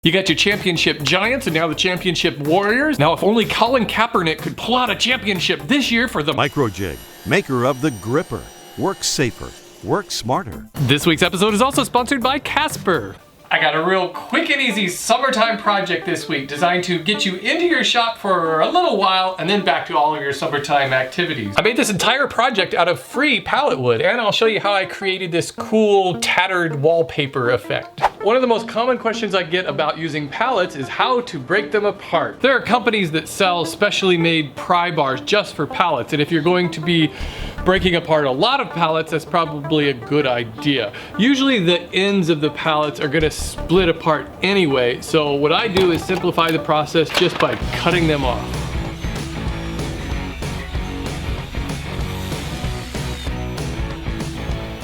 You got your championship giants and now the championship warriors. Now if only Colin Kaepernick could pull out a championship this year for the Microjig, maker of the gripper. Work safer, work smarter. This week's episode is also sponsored by Casper. I got a real quick and easy summertime project this week designed to get you into your shop for a little while and then back to all of your summertime activities. I made this entire project out of free pallet wood, and I'll show you how I created this cool tattered wallpaper effect. One of the most common questions I get about using pallets is how to break them apart. There are companies that sell specially made pry bars just for pallets, and if you're going to be breaking apart a lot of pallets, that's probably a good idea. Usually the ends of the pallets are going to split apart anyway, so what I do is simplify the process just by cutting them off.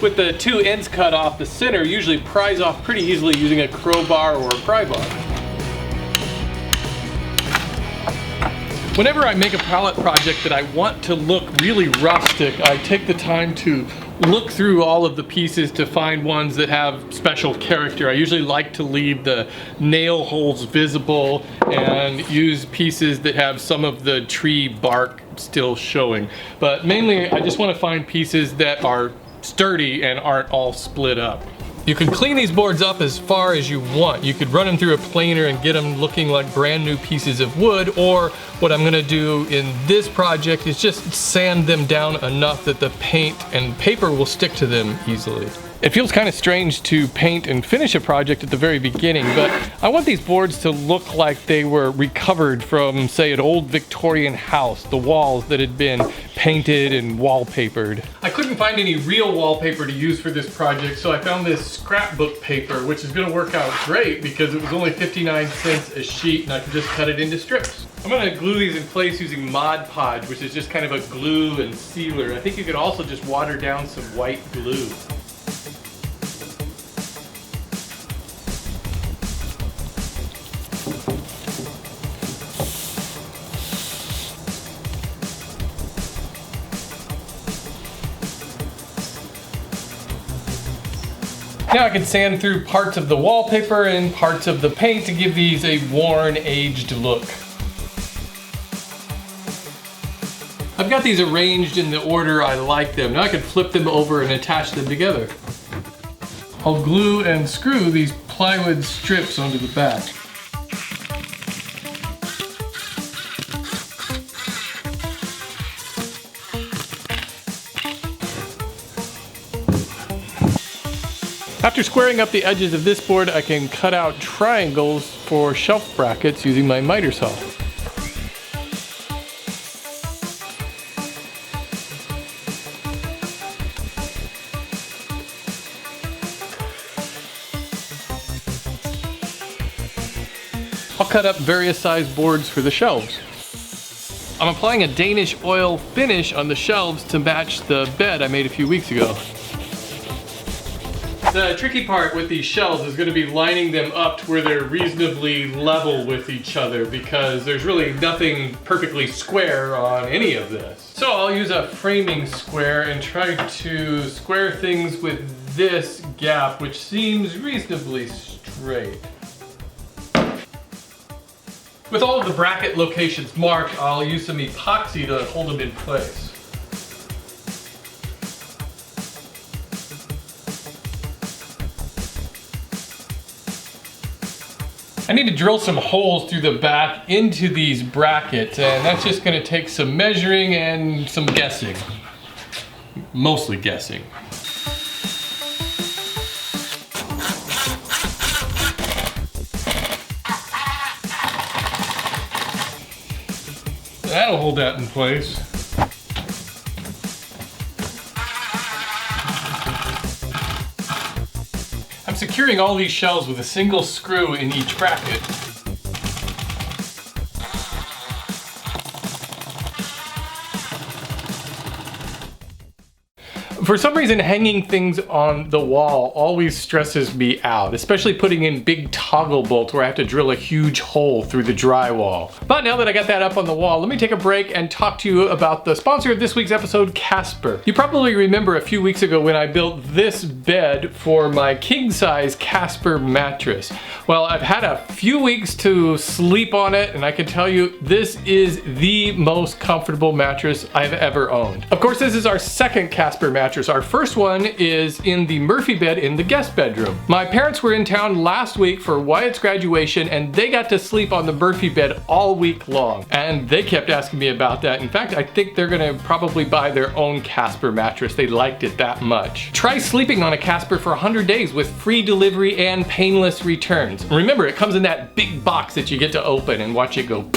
With the two ends cut off, the center usually pries off pretty easily using a crowbar or a pry bar. Whenever I make a pallet project that I want to look really rustic, I take the time to look through all of the pieces to find ones that have special character. I usually like to leave the nail holes visible and use pieces that have some of the tree bark still showing. But mainly I just want to find pieces that are sturdy and aren't all split up. You can clean these boards up as far as you want. You could run them through a planer and get them looking like brand new pieces of wood, or what I'm gonna do in this project is just sand them down enough that the paint and paper will stick to them easily. It feels kind of strange to paint and finish a project at the very beginning, but I want these boards to look like they were recovered from, say, an old Victorian house, the walls that had been painted and wallpapered. I couldn't find any real wallpaper to use for this project, so I found this scrapbook paper, which is gonna work out great because it was only 59 cents a sheet and I can just cut it into strips. I'm gonna glue these in place using Mod Podge, which is just kind of a glue and sealer. I think you could also just water down some white glue. Now I can sand through parts of the wallpaper and parts of the paint to give these a worn, aged look. I've got these arranged in the order I like them. Now I can flip them over and attach them together. I'll glue and screw these plywood strips onto the back. After squaring up the edges of this board, I can cut out triangles for shelf brackets using my miter saw. I'll cut up various size boards for the shelves. I'm applying a Danish oil finish on the shelves to match the bed I made a few weeks ago. The tricky part with these shelves is going to be lining them up to where they're reasonably level with each other because there's really nothing perfectly square on any of this. So I'll use a framing square and try to square things with this gap, which seems reasonably straight. With all of the bracket locations marked, I'll use some epoxy to hold them in place. I need to drill some holes through the back into these brackets, and that's just going to take some measuring and some guessing. Mostly guessing. That'll hold that in place. I'm securing all these shelves with a single screw in each bracket. For some reason, hanging things on the wall always stresses me out, especially putting in big toggle bolts where I have to drill a huge hole through the drywall. But now that I got that up on the wall, let me take a break and talk to you about the sponsor of this week's episode, Casper. You probably remember a few weeks ago when I built this bed for my king-size Casper mattress. Well, I've had a few weeks to sleep on it, and I can tell you this is the most comfortable mattress I've ever owned. Of course, this is our second Casper mattress. Our first one is in the Murphy bed in the guest bedroom. My parents were in town last week for Wyatt's graduation, and they got to sleep on the Murphy bed all week long. And they kept asking me about that. In fact, I think they're gonna probably buy their own Casper mattress. They liked it that much. Try sleeping on a Casper for 100 days with free delivery and painless returns. Remember, it comes in that big box that you get to open and watch it go.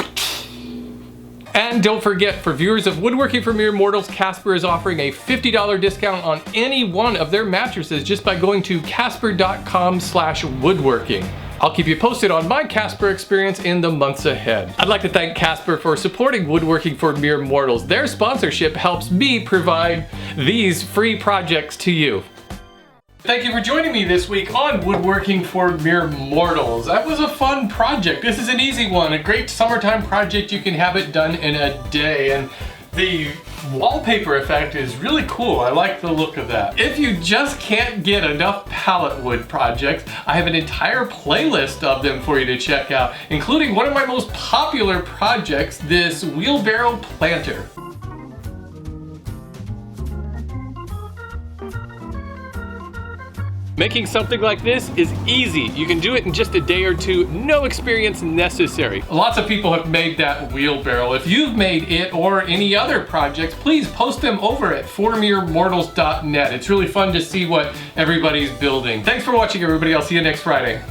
And don't forget, for viewers of Woodworking for Mere Mortals, Casper is offering a $50 discount on any one of their mattresses just by going to casper.com/woodworking. I'll keep you posted on my Casper experience in the months ahead. I'd like to thank Casper for supporting Woodworking for Mere Mortals. Their sponsorship helps me provide these free projects to you. Thank you for joining me this week on Woodworking for Mere Mortals. That was a fun project. This is an easy one, a great summertime project. You can have it done in a day, and the wallpaper effect is really cool. I like the look of that. If you just can't get enough pallet wood projects, I have an entire playlist of them for you to check out, including one of my most popular projects, this wheelbarrow planter. Making something like this is easy. You can do it in just a day or two, no experience necessary. Lots of people have made that wheelbarrow. If you've made it or any other projects, please post them over at formeremortals.net. It's really fun to see what everybody's building. Thanks for watching, everybody. I'll see you next Friday.